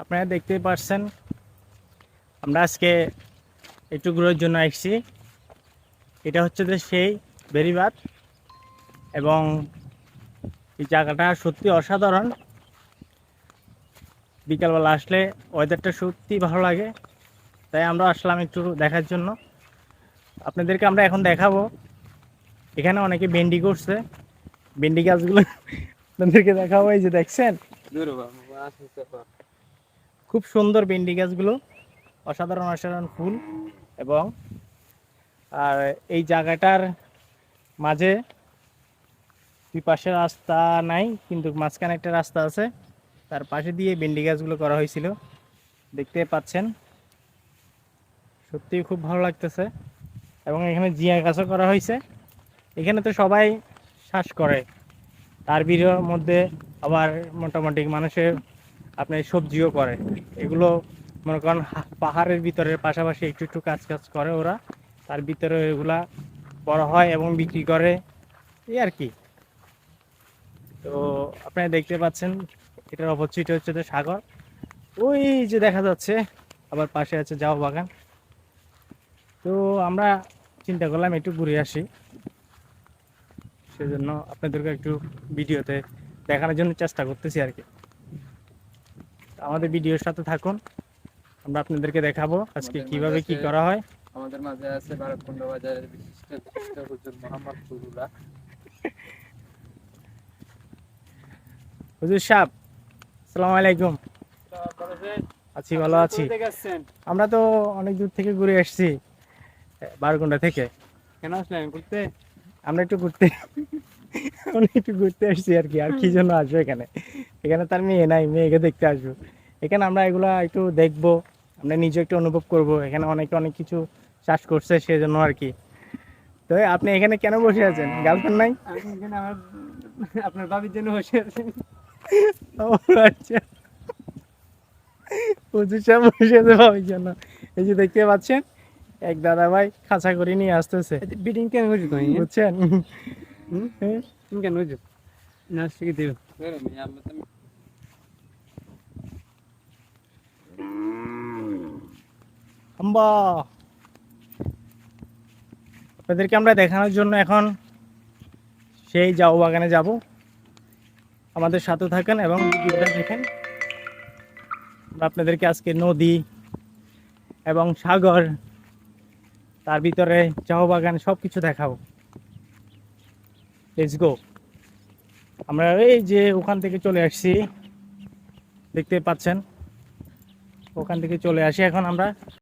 আপনারা দেখতেই পাচ্ছেন আমরা আজকে একটু ঘোরার জন্য আসছি। এটা হচ্ছে যে সেই বেড়িবাঁধ এবং এই জায়গাটা সত্যি অসাধারণ। বিকালবেলা আসলে ওয়েদারটা সত্যি ভালো লাগে, তাই আমরা আসলাম একটু দেখার জন্য। আপনাদেরকে আমরা এখন দেখাবো। এখানে অনেকে ভেন্ডি করছে, ভেন্ডি গাছগুলো আপনাদেরকে দেখাবো। এই যে দেখছেন খুব সুন্দর ভেন্ডি গাছগুলো, অসাধারণ অসাধারণ ফুল। এবং আর এই জায়গাটার মাঝে দুই পাশে রাস্তা নাই, কিন্তু মাঝখানে একটা রাস্তা আছে, তার পাশে দিয়ে ভেন্ডি গাছগুলো করা হয়েছিল। দেখতে পাচ্ছেন সত্যিই খুব ভালো লাগতেছে। এবং এখানে জিয়া গাছও করা হয়েছে। এখানে তো সবাই চাষ করে, তার ভিড়ের মধ্যে আবার মোটামুটি মানুষের আপনার সবজিও করে। এগুলো মনে করেন পাহাড়ের ভিতরের পাশাপাশি একটু একটু কাজ করে ওরা, তার ভিতরে এগুলা বড় হয় এবং বিক্রি করে, এই আর কি। তো আপনারা দেখতে পাচ্ছেন এটার অপরচিট হচ্ছে যে সাগর, ওই যে দেখা যাচ্ছে, আবার পাশে আছে জাও বাগান। তো আমরা চিন্তা করলাম একটু ঘুরে আসি, সেজন্য আপনাদেরকে একটু ভিডিওতে দেখানোর জন্য চেষ্টা করতেছি আর কি। আমাদের ভিডিওর সাথে থাকুন, আমরা আপনাদেরকে দেখাবো আজকে কিভাবে কি করা হয়। আমাদের মাঝে আছে ভারতকুন্ড বাজারের বিশিষ্ট বিশিষ্ট হুজুর মোহাম্মদ ফুরুল্লাহ। হুজুর সাহেব, আসসালামু আলাইকুম। আছি, ভালো আছি। আমরা তো অনেক দূর থেকে ঘুরে আসছি, বারকুন্ডা থেকে। কেন আসলেন ঘুরতে? আমরা একটু ঘুরতে আমরা একটু ঘুরতে আসছি আর কি। আর কি জন্য আসবো এখানে? এখানে তার মেয়ে নাই, মেয়েকে দেখতে আসবো। এখানে আমরা এগুলা একটু দেখবো, আমরা নিজে একটু অনুভব করব। এখানে অনেকে অনেক কিছু চাষ করছে, সেজন্য আর কি। তো আপনি এখানে কেন বসে আছেন? গার্লফ্রেন্ড নাই? আমি এখানে আমার আপনার ভাবির জন্য বসে আছি। ও আচ্ছা, হুজুর সাহেব বসে আছে ভাবির জন্য। এই যে দেখতে পাচ্ছেন এক দাদা ভাই খাঁচা করে নিয়ে আসতেছে, বিডিং কেন করছো তুমি? বুঝছেন? তুমি কেন করছো? না শিখে দেব। আম্বা, আপনাদেরকে আমরা দেখানোর জন্য এখন সেই জাউ বাগানে যাব। আমাদের সাথে থাকেন এবং ভিডিওটা দেখেন। আমরা আপনাদেরকে আজকে নদী এবং সাগর, তার ভিতরে জাউ বাগান সব কিছু দেখাবো। Let's go. আমরা এই যে ওখান থেকে চলে আসছি, দেখতে পাচ্ছেন, ওখান থেকে চলে আসি এখন আমরা